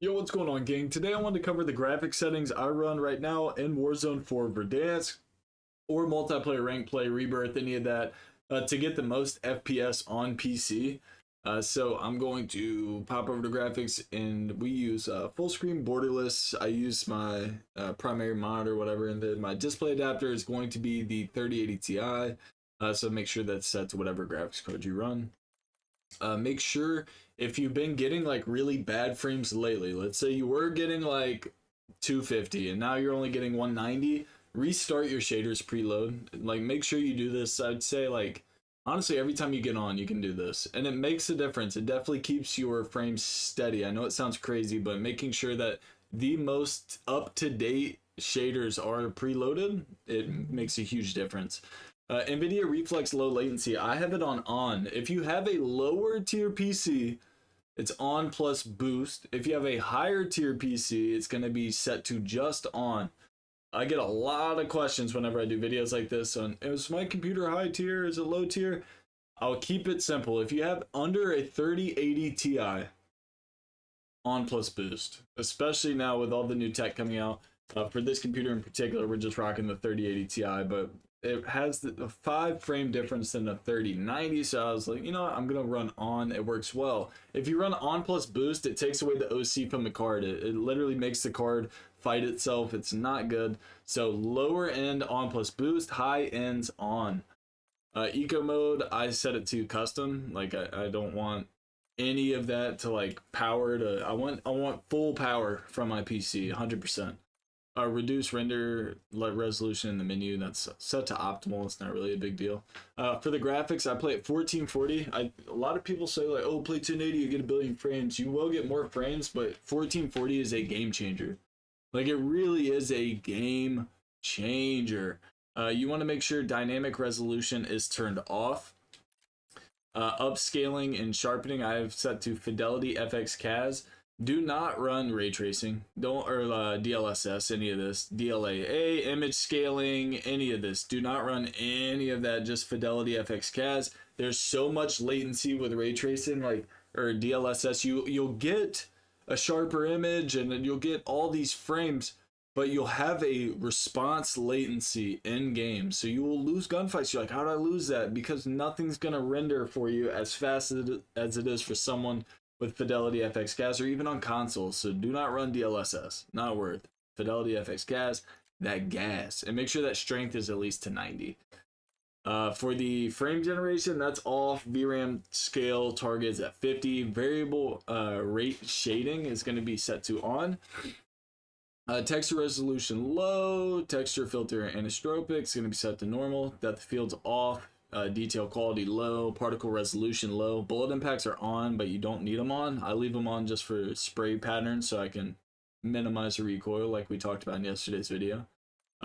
Yo, what's going on, gang? Today I wanted to cover the graphic settings I run right now in Warzone for Verdansk or multiplayer rank play, Rebirth, any of that, to get the most FPS on PC. So I'm going to pop over to graphics, and we use full screen borderless. I use my primary monitor, whatever, and then my display adapter is going to be the 3080 Ti. So make sure that's set to whatever graphics card you run. Make sure if you've been getting like really bad frames lately, let's say you were getting like 250 and now you're only getting 190, restart your shaders preload. Like, make sure you do this. I'd say, like, honestly, every time you get on, you can do this, and it makes a difference. It definitely keeps your frames steady. I know it sounds crazy, but making sure that the most up-to-date shaders are preloaded, it makes a huge difference. NVIDIA Reflex Low Latency, I have it on. If you have a lower tier PC, it's on plus boost. If you have a higher tier PC, it's going to be set to just on. I get a lot of questions whenever I do videos like this on, is my computer high tier? Is it low tier? I'll keep it simple. If you have under a 3080 Ti, on plus boost. Especially now with all the new tech coming out. For this computer in particular, we're just rocking the 3080 Ti, but it has a 5 frame difference than a 3090, so I was like, you know what, I'm gonna run on. It works well. If you run on plus boost, it takes away the OC from the card. It literally makes the card fight itself. It's not good. So lower end on plus boost, high ends on. Eco mode, I set it to custom. Like, I don't want any of that to like power to. I want full power from my PC, 100%. Reduce render resolution in the menu, that's set to optimal. It's not really a big deal. For the graphics, I play at 1440. A lot of people say, like, oh, play 1080, you get a billion frames. You will get more frames, but 1440 is a game changer. Like, it really is a game changer. You want to make sure dynamic resolution is turned off. Upscaling and sharpening, I have set to Fidelity FX CAS. Do not run ray tracing, DLSS, any of this, DLAA, image scaling, any of this. Do not run any of that, just Fidelity FX CAS. There's so much latency with ray tracing, like, or DLSS. You'll get a sharper image and you'll get all these frames, but you'll have a response latency in game. So you will lose gunfights. You're like, how did I lose that? Because nothing's gonna render for you as fast as it is for someone with Fidelity FX CAS, or even on consoles. So do not run DLSS, not worth. Fidelity FX CAS, that gas, and make sure that strength is at least to 90. For the frame generation, that's off. VRAM scale targets at 50. Variable rate shading is going to be set to on. Texture resolution low. Texture filter anisotropic is going to be set to normal. Depth of field's off. Detail quality low, particle resolution low. Bullet impacts are on, but you don't need them on. I leave them on just for spray patterns so I can minimize the recoil, like we talked about in yesterday's video.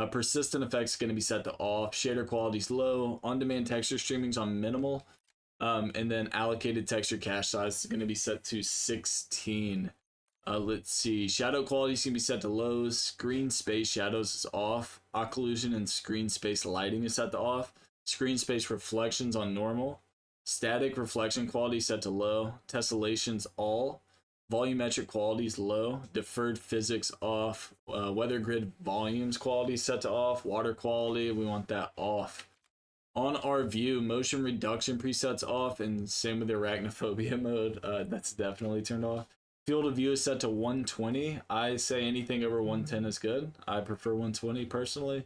Persistent effects is going to be set to off. Shader quality is low. On-demand texture streaming is on minimal. And then allocated texture cache size is going to be set to 16. Let's see. Shadow quality is going to be set to low. Screen space shadows is off. Occlusion and screen space lighting is set to off. Screen space reflections on normal. Static reflection quality set to low. Tessellations all. Volumetric quality is low. Deferred physics off. Weather grid volumes quality set to off. Water quality, we want that off. On our view, motion reduction presets off, and same with the arachnophobia mode. That's definitely turned off. Field of view is set to 120. I say anything over 110 is good. I prefer 120 personally.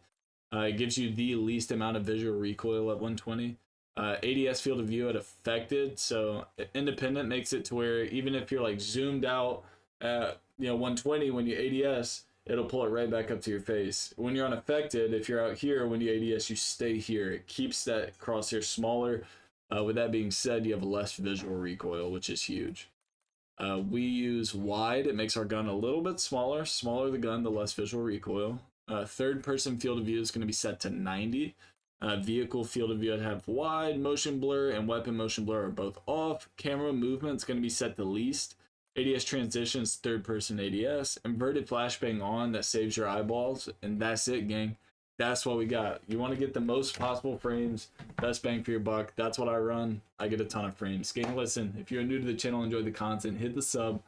It gives you the least amount of visual recoil at 120. ADS field of view at affected, so independent makes it to where even if you're like zoomed out at 120 when you ADS, it'll pull it right back up to your face. When you're unaffected, if you're out here when you ADS, you stay here. It keeps that crosshair smaller. With that being said, you have less visual recoil, which is huge. We use wide. It makes our gun a little bit smaller. Smaller the gun, the less visual recoil. Third person field of view is going to be set to 90. Vehicle field of view I'd have wide. Motion blur and weapon motion blur are both off. Camera movement is going to be set to least. ADS transitions, third person ADS. Inverted flashbang on, that saves your eyeballs. And that's it, gang. That's what we got. You want to get the most possible frames, best bang for your buck. That's what I run. I get a ton of frames. Gang, listen, if you're new to the channel, enjoy the content, hit the sub.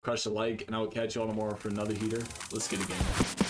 crush the like, and I will catch you all tomorrow for another heater. Let's get a game.